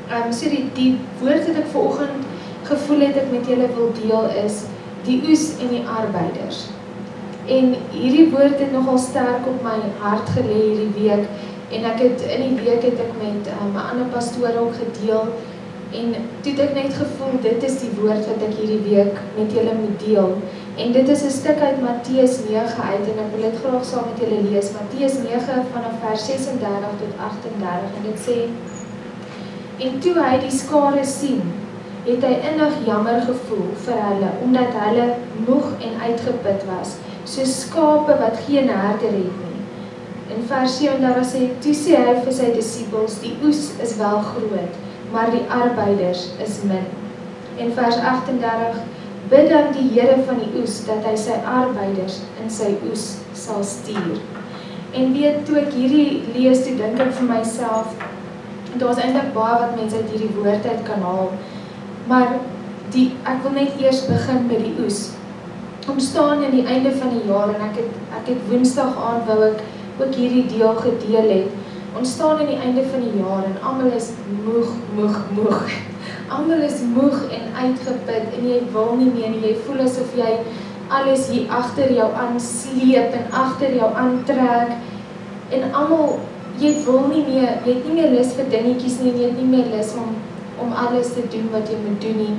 So die woord wat ek vanoggend gevoel het ek met julle wil deel is die oes en die arbeiders. En hierdie woord het nogal sterk op my hart gelê hierdie week en in die week het ek met 'n ander pastoor ook gedeel en toe het ek net gevoel dit is die woord wat ek hierdie week met julle moet deel. En dit is 'n stuk uit Matteus 9 uit en ek wil dit graag saam met julle lees. Matteus 9 vanaf vers 36 tot 38 en dit sê: En toe hy die skare sien, het hy innig jammer gevoel vir hulle, omdat hulle moeg en uitgeput was, soos skape wat geen herder het nie. In vers 37 sê, toe sê hy vir sy disippels, die oes is wel groot, maar die arbeiders is min. En vers 38, bid dan die Here van die oes, dat hy sy arbeiders in sy oes sal stuur. En weet, toe ek hierdie lees, toe dink ek vir myself, daar is eintlik baie wat mense uit hierdie woord uit kan haal, maar ek wil net eers begin met die oes. Ons staan in die einde van die jaar en ek het Woensdag aand wou ek ook hierdie deel gedeel het. Ons staan in die einde van die jaar en almal is moeg. Almal is moeg en uitgeput en jy wil nie meer nie. Jy voel asof jy alles hier agter jou aansleep en agter jou aantrek. En almal, jy wil nie meer, jy het nie meer lus vir dingetjies nie, jy het nie meer lus om alles te doen wat jy moet doen nie.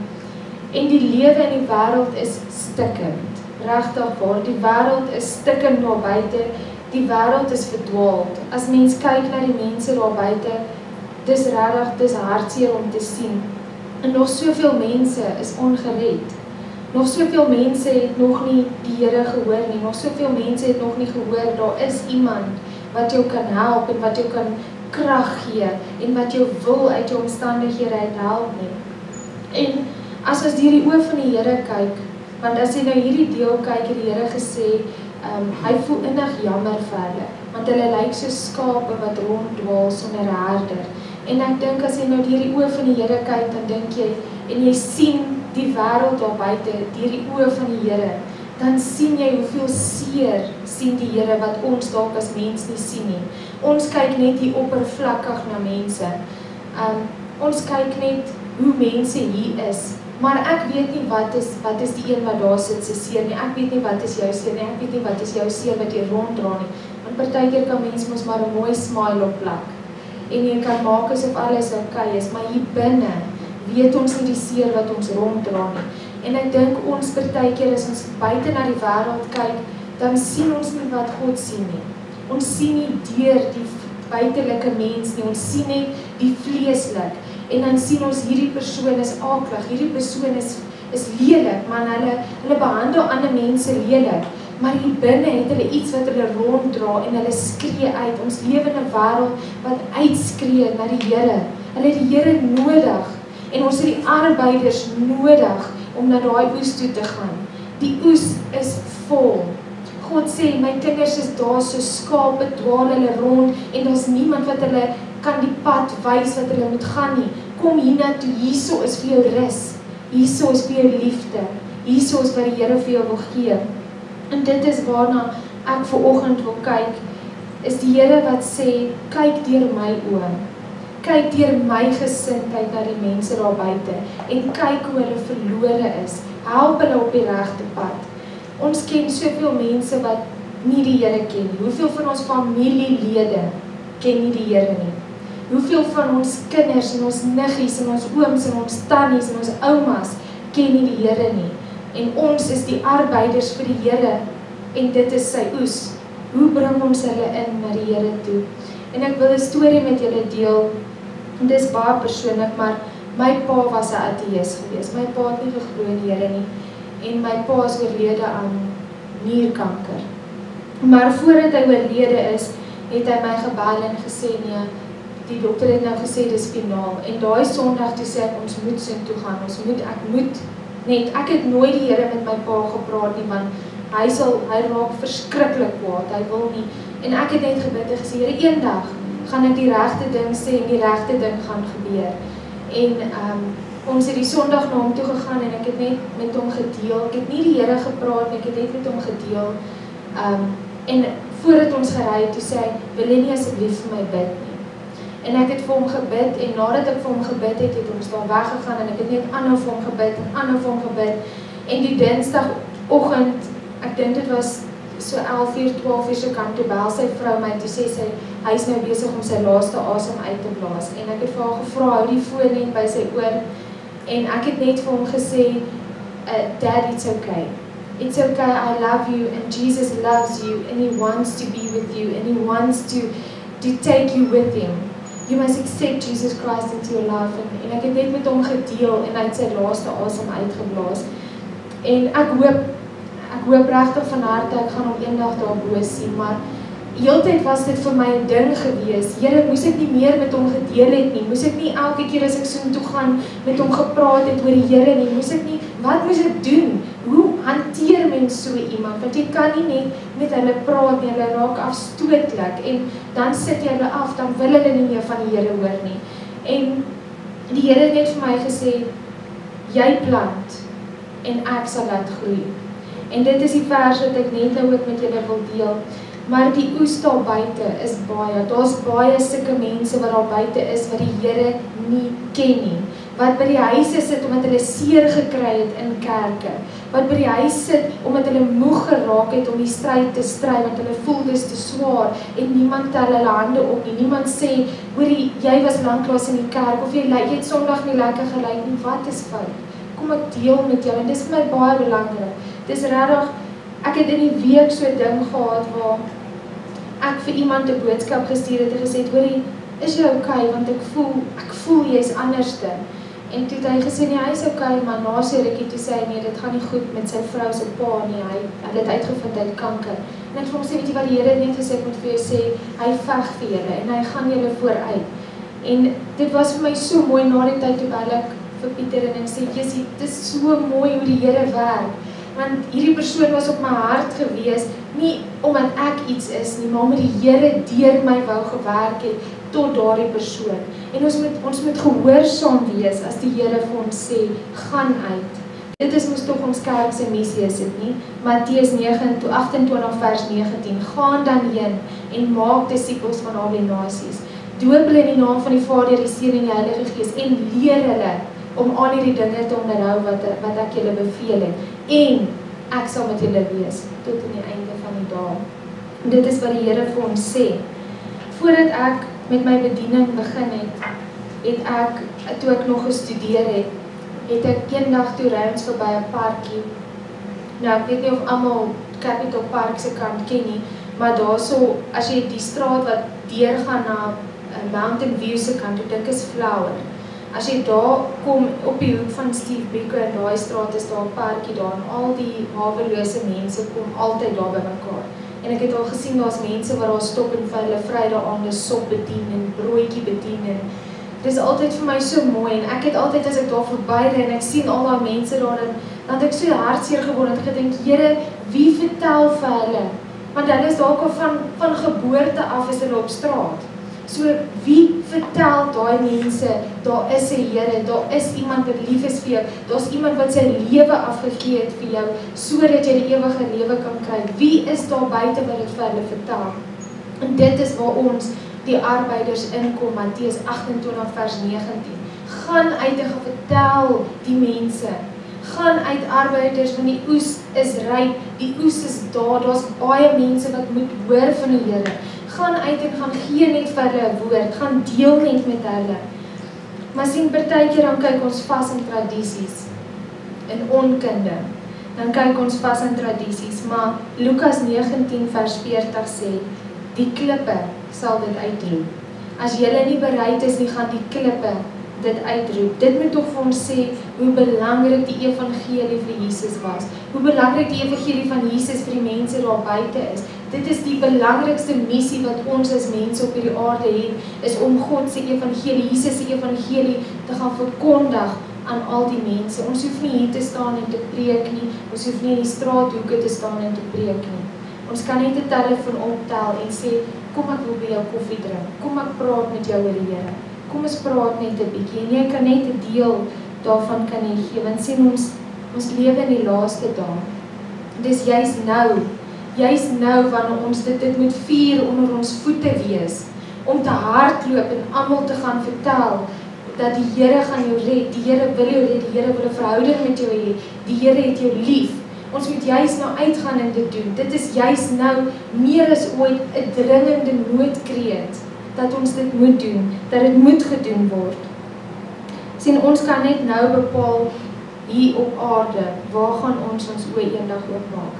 En die lewe in die wêreld is stikkend. Regtig waar, die wêreld is stikkend daar buite. Die wêreld is verdwaald. As mens kyk na die mense daar buite, dis regtig, dis hartseer om te sien. En nog soveel mense is ongered. Nog soveel mense het nog nie die Here gehoor nie. Nog soveel mense het nog nie gehoor, daar is iemand wat jou kan help en wat jou kan krag gee en wat jou wil uit jou omstandighede uit help nie. En as ons deur die oë van die Here kyk, want as jy nou hierdie deel kyk, het die Here gesê, hy voel innig jammer vir hulle, want hulle lyk so skape wat ronddwaal sonder 'n herder. En ek dink as jy nou deur die oë van die Here kyk, dan dink jy, en jy sien die wêreld daar buite deur die oë van die Here, dan sien jy hoeveel seer sien die Here wat ons dalk as mens nie sien nie. Ons kyk net hier oppervlakkig na mense. Ons kyk net hoe mense hier is. Maar ek weet nie wat is die een wat daar sit se seer nie. Ek weet nie wat is jou seer nie. Ek weet nie wat is jou seer wat jy ronddra nie. Want partykeer kan mens mos maar 'n mooi smile op plak. En jy kan maak asof alles oukei is, maar hier binne weet ons nie die seer wat ons ronddra nie. En ek dink ons partykeer as ons buite na die wêreld kyk, dan sien ons nie wat God sien nie. Ons sien nie deur die buitelike mens nie, ons sien net die vleeslik. En dan sien ons hierdie persoon is aaklig, hierdie persoon is lelik, man, hulle behandel ander mense lelik. Maar hier binne het hulle iets wat hulle ronddra en hulle skree uit. Ons lewe in 'n wêreld wat uitskree na die Here. Hulle het die Here nodig en ons het die arbeiders nodig om na daai oes toe te gaan. Die oes is vol. God sê, my kinders is daar so skape, dwaal hulle rond en daar's niemand wat hulle kan die pad wys wat hulle moet gaan nie. Kom hiernatoe, hierso is vir jou rus. Hierso is vir jou liefde. Hierso is wat die Here vir jou wil gee. En dit is waarna ek vanoggend wil kyk, is die Here wat sê, kyk deur my oë. Kyk deur my gesindheid na die mense daar buite en kyk hoe hulle verlore is. Help hulle op die regte pad. Ons ken soveel mense wat nie die Here ken nie. Hoeveel van ons familielede ken nie die Here nie? Hoeveel van ons kinders en ons niggies en ons ooms en ons tannies en ons oumas ken nie die Here nie? En ons is die arbeiders vir die Here en dit is sy oes. Hoe bring ons hulle in na die Here toe? En ek wil 'n storie met julle deel. En dit is baie persoonlik, maar my pa was 'n ateïs geweest. My pa het nie geglo in die Here nie. En my pa is oorlede aan nierkanker. Maar voordat hy oorlede is, het hy my gebel en gesê, nee, die dokter het nou gesê dis finaal. En daai Sondag toe sê ek, ons moet sin toe gaan. Ek het nooit die Here met my pa gepraat nie, want hy raak verskriklik kwaad, hy wil nie. En ek het net gebid en gesê, Here, eendag gaan ek die regte ding sê en die regte ding gaan gebeur. En ons het die Sondag na hom toe gegaan en ek het net met hom gedeel. Ek het nie die Here gepraat nie, ek het net met hom gedeel. En voordat ons gery het, toe sê hy, wil jy nie asseblief vir my bid nie? En ek het vir hom gebid, en nadat ek vir hom gebid het, het ons daar weggegaan, en ek het net aanhou vir hom gebid, en aanhou vir hom gebid, en die dinsdagoggend, ek dink dit was so 11 uur, 12 uur se kant, toe bel sy vrou my, toe sê sy, hy is nou besig om sy laaste asem uit te blaas, en ek het vir haar gevra, hou die foon net by sy oor, en ek het net vir hom gesê, Dad, it's okay. It's okay, I love you, and Jesus loves you, and He wants to be with you, and He wants to take you with Him. You must accept Jesus Christ into your life. En ek het net met hom gedeel, en hy het sy laaste asem uitgeblaas. En ek hoop regtig van harte, ek gaan hom eendag daarbo sien, maar heeltyd was dit vir my 'n ding gewees. Here, moes ek nie meer met hom gedeel het nie, moes ek nie elke keer as ek soontoe gaan met hom gepraat het oor die Here nie, wat moes ek doen? Hoe hanteer mens so iemand? Want jy kan nie net met hulle praat nie, hulle raak afstootlik, en dan sit jy hulle af, dan wil hulle nie meer van die Here hoor nie. En die Here het net vir my gesê, jy plant, en ek sal laat groei. En dit is die vers wat ek net nou ook met julle wil deel. Maar die oes daar buite is baie. Daar's baie sulke mense wat daar buite is wat die Here nie ken nie. Wat by die huise sit omdat hulle seer gekry het in kerke. Wat by die huis sit omdat hulle moeg geraak het om die stryd te stry, want hulle voel dis te swaar en niemand tel hulle hande op nie. Niemand sê, hoorie, jy was lanklaas in die kerk of jy het Sondag nie lekker gelyk nie. Wat is fout? Kom ek deel met jou en dis vir my baie belangrik. Dis regtig, ek het in die week so 'n ding gehad waar ek vir iemand 'n boodskap gestuur het en gesê, hoorie, is jy okay, want ek voel jy is anderste. En toe het hy gesê, nee, hy is okay, maar na sy rukkie toe sê hy, nee, dit gaan nie goed met sy vrou se pa nie, hy het uitgevind hy het kanker. En ek het vir hom sê, weet jy wat die Here net gesê, ek moet vir jou sê, hy veg vir julle en hy gaan julle vooruit. En dit was vir my so mooi, na die tyd toe bel ek vir Pieter en ek sê, Jessie, dit is so mooi hoe die Here werk. Want hierdie persoon was op my hart gewees, nie omdat ek iets is nie, maar omdat die Here deur my wou gewerk het tot daardie persoon. En ons moet gehoorsaam wees as die Here vir ons sê, gaan uit. Dit is mos tog ons kerk se missie, is dit nie? Matteus 28 vers 19, gaan dan heen en maak disippels van al die nasies. Doop hulle in die naam van die Vader, die Seun en die Heilige Gees en leer hulle om al hierdie dinge te onderhou wat ek julle beveel het. En ek sal met julle wees tot aan die einde van die dae. Dit is wat die Here vir ons sê. Voordat ek met my bediening begin het ek, toe ek nog gestudeer het ek eendag toe ry ons verby 'n parkie. Nou, ek weet nie of almal Capital Park se kant ken nie, maar daarso, as jy die straat wat deurgaan na Mountain View se kant, toe dink is Flower. As jy daar kom op die hoek van Steve Biko en daai straat is daar 'n parkie daar en al die hawelose mense kom altyd daar by mekaar. En ek het al gesien daar's mense wat daar stop en vir hulle Vrydae-aande sop bedien en broodjie bedien en dis altyd vir my so mooi en ek het altyd as ek daar verbyry en ek sien al daai mense daar dan het ek so hartseer geword en ek gedink, Here, wie vertel vir hulle? Want hulle is dalk al van geboorte af is hulle op straat. So wie vertel daai mense, daar is 'n Here, daar is iemand wat lief is vir jou, daar's iemand wat sy lewe afgegee het vir jou, sodat jy die ewige lewe kan kry. Wie is daar buite wat dit vir hulle vertel? En dit is waar ons, die arbeiders inkom, Matteus 28 vers 19. Gaan uit en vertel die mense. Gaan uit arbeiders, want die oes is ryp, die oes is daar's baie mense wat moet hoor van die Here. Gaan uit en gaan gee net vir hulle 'n woord, gaan deel net met hulle. Maar sien, partykeer dan kyk ons vas in tradisies, in onkunde. Dan kyk ons vas in tradisies, maar Lukas 19 vers 40 sê, die klippe sal dit uitroep. As julle nie bereid is nie, gaan die klippe dit uitroep. Dit moet tog vir ons sê, hoe belangrik die evangelie vir Jesus was. Hoe belangrik die evangelie van Jesus vir die mense daar buite is. Dit is die belangrikste missie wat ons as mense op hierdie aarde het, is om God se evangelie, Jesus se evangelie te gaan verkondig aan al die mense. Ons hoef nie hier te staan en te preek nie, ons hoef nie in die straathoeke te staan en te preek nie. Ons kan net 'n telefoon optel en sê, kom ek wil by jou koffie drink, kom ek praat met jou oor die Here, kom ons praat net 'n bietjie, en jy kan net 'n deel daarvan kan jy gee, want sien ons lewe in die laaste dae. Dis juis nou wanneer ons dit moet vier onder ons voete wees, om te hardloop en almal te gaan vertel dat die Here gaan jou red, die Here wil jou red, die Here wil 'n verhouding met jou hê, die Here het jou lief. Ons moet juis nou uitgaan en dit doen. Dit is juis nou meer as ooit 'n dringende noodkreet dat ons dit moet doen, dat dit moet gedoen word. Sien, ons kan net nou bepaal hier op aarde, waar gaan ons oë eendag oopmaak?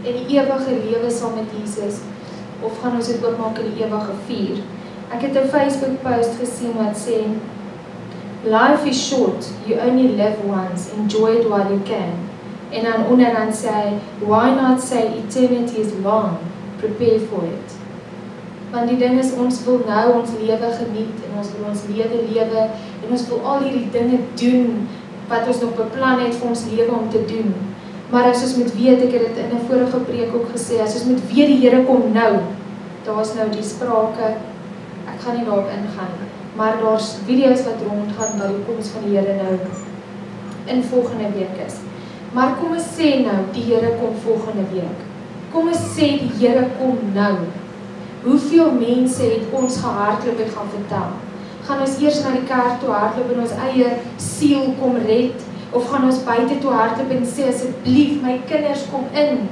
In die ewige lewe saam met Jesus, of gaan ons dit oopmaak in die ewige vuur? Ek het 'n Facebook post gesien wat sê, life is short, you only live once, enjoy it while you can. En dan onderaan sê hy, why not say eternity is long, prepare for it. Want die ding is, ons wil nou ons lewe geniet, en ons wil ons lewe, en ons wil al hierdie dinge doen, wat ons nog beplan het vir ons lewe om te doen. Maar as ons moet weet, ek het dit in 'n vorige preek ook gesê, as ons moet weet die Here kom nou, daar is nou die sprake, ek gaan nie daarop ingaan, maar daar's video's wat rondgaan wat die koms van die Here nou in volgende week is. Maar kom ons sê nou, die Here kom volgende week. Kom ons sê die Here kom nou. Hoeveel mense het ons gehardloop en gaan vertel? Gaan ons eers na die kerk toe hardloop en ons eie siel kom red? Of gaan ons buite toe hardloop en sê, asseblief, my kinders, kom in.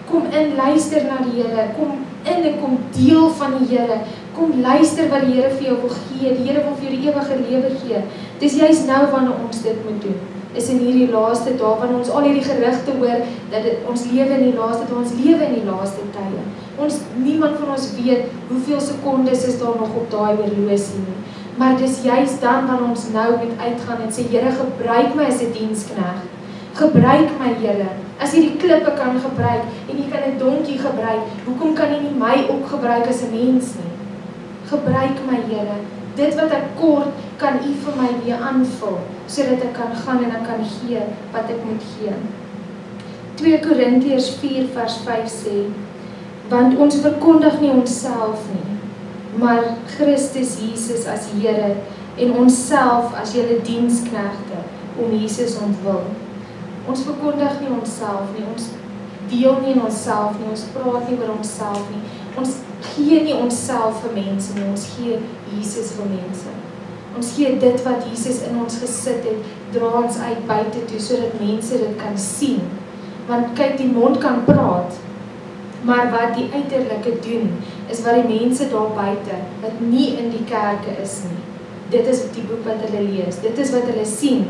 Kom in, luister na die Here. Kom in en kom deel van die Here. Kom luister wat die Here vir jou wil gee. Die Here wil vir jou die ewige lewe gee. Dis juist nou wanneer ons dit moet doen. Is in hierdie laaste dae, wanneer ons al hierdie gerugte hoor, dat ons lewe in die laaste dae, ons lewe in die laaste tye. Niemand van ons weet hoeveel sekondes is daar nog op daai horlosie nie. Maar dis juist dan wanneer ons nou moet uitgaan en sê, Here, gebruik my as 'n diensknegt. Gebruik my, Here. As jy die klippe kan gebruik en jy kan 'n donkie gebruik, hoekom kan jy nie my ook gebruik as 'n mens nie? Gebruik my, Here. Dit wat ek kort, kan U vir my weer aanvul, sodat ek kan gaan en ek kan gee wat ek moet gee. 2 Korintiërs 4 vers 5 sê, want ons verkondig nie onsself nie, maar Christus Jesus as Here en onsself as julle diensknegte om Jesus ontwil. Ons verkondig nie onsself nie, ons deel nie in onsself nie, ons praat nie oor onsself nie, ons gee nie onsself vir mense nie, ons gee Jesus vir mense. Ons gee dit wat Jesus in ons gesit het, dra ons uit buite toe, sodat mense dit kan sien. Want kyk, die mond kan praat, maar wat die uiterlike doen, is wat die mense daar buite, wat nie in die kerke is nie. Dit is die boek wat hulle lees, dit is wat hulle sien.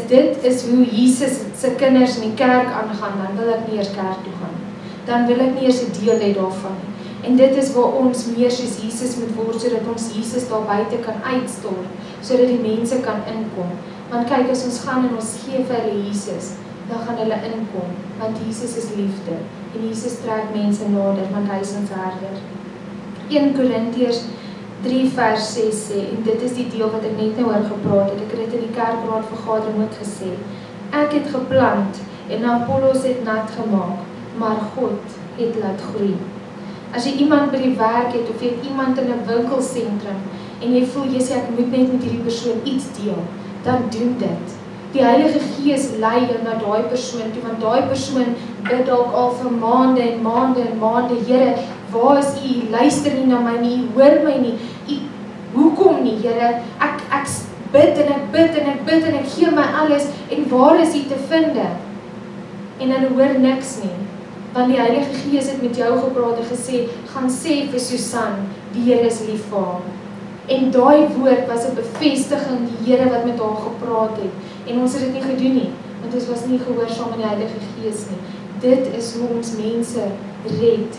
Dit is hoe Jesus se kinders in die kerk aangaan, dan wil ek nie eers kerk toe gaan. Dan wil ek nie eers 'n deel hê daarvan nie. En dit is waar ons meer soos Jesus moet word, sodat ons Jesus daar buite kan uitstort, sodat die mense kan inkom. Want kyk, as ons gaan en ons gee vir hulle Jesus, dan gaan hulle inkom, want Jesus is liefde, en Jesus trek mense nader, want hy is ons herder. 1 Korintiërs 3 vers 6 sê, en dit is die deel wat ek net nou oor gepraat het, ek het dit in die kerkraad vergadering ook gesê, ek het geplant, en Apollos het nat gemaak, maar God het laat groei. As jy iemand by die werk het, of jy het iemand in 'n winkelsentrum, en jy voel, jy sê, ek moet net met hierdie persoon iets deel, dan doen dit. Die Heilige Gees lei jou na daai persoon toe, want daai persoon bid dalk al vir maande en maande en maande, Here, waar is U? Luister nie na my nie, hoor my nie. Hoekom nie, Here? Ek bid en ek bid en ek bid en ek gee my alles, en waar is U te finde? En hulle hoor niks nie. Want die Heilige Gees het met jou gepraat en gesê, gaan sê vir Susan, die Here is lief vir haar. En daai woord was 'n bevestiging, die Here wat met haar gepraat het. En ons het dit nie gedoen nie, want ons was nie gehoorsaam aan die Heilige Gees nie. Dit is hoe ons mense red,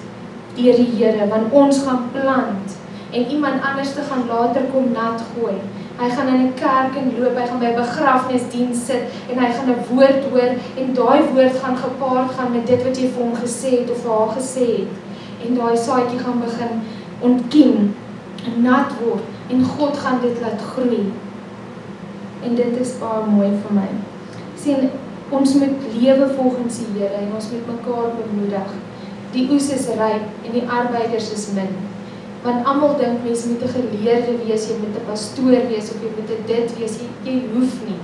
deur die Here, want ons gaan plant, en iemand anders te gaan later kom nat gooi. Hy gaan in 'n kerk en loop, hy gaan by 'n begrafnisdiens sit, en hy gaan 'n woord hoor, en daai woord gaan gepaard gaan met dit wat jy vir hom gesê het, of vir haar gesê het. En daai saadjie gaan begin ontkiem, en nat word, en God gaan dit laat groei. En dit is baie mooi vir my. Sien, ons moet lewe volgens die Here, en ons moet mekaar bemoedig. Die oes is ryp, en die arbeiders is min. Want almal dink mense moet 'n geleerde wees, jy moet 'n pastoor wees, of jy moet 'n dit wees, jy hoef nie.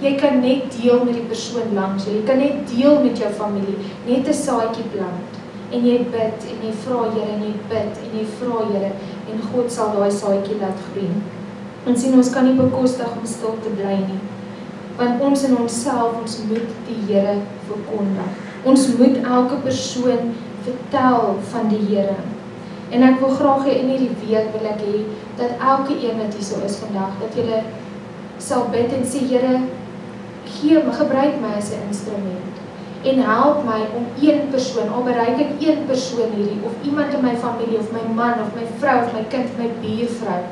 Jy kan net deel met die persoon langs jou, jy kan net deel met jou familie, net 'n saadjie plant. En jy bid, en jy vra Here, en jy bid, en jy vra Here, en God sal daai saadjie laat groei. Ons sien ons kan nie bekostig om stil te bly nie, want ons in onsself, ons moet die Here verkondig. Ons moet elke persoon vertel van die Here. En ek wil graag hê in hierdie week wil ek hê dat elke een wat hier so is vandag, dat julle sal bid en sê, Here, gebruik my as 'n instrument en help my om een persoon, al bereik ek een persoon hierdie, of iemand in my familie, of my man, of my vrou, of my kind, of my buurvrou,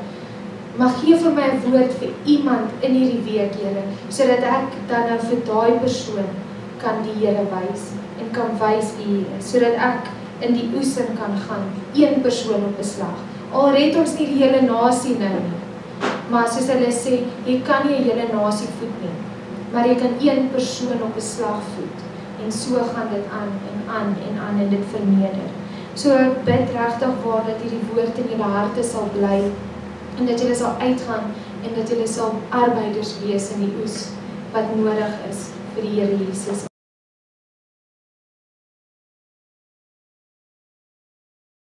maar gee vir my 'n woord vir iemand in hierdie week, Here, sodat ek dan nou vir daai persoon kan die Here wys en kan wys wie hy is, sodat ek in die oesing kan gaan, een persoon op beslag. Al red ons nie die hele nasie nou nie, maar soos hulle sê, jy kan nie 'n hele nasie voed nie, maar jy kan een persoon op beslag voed, en so gaan dit aan en dit verneder. So ek bid regtig waar dat hierdie woord in julle harte sal bly, en dat julle sal uitgaan, en dat julle sal arbeiders wees in die oes, wat nodig is vir die Here Jesus.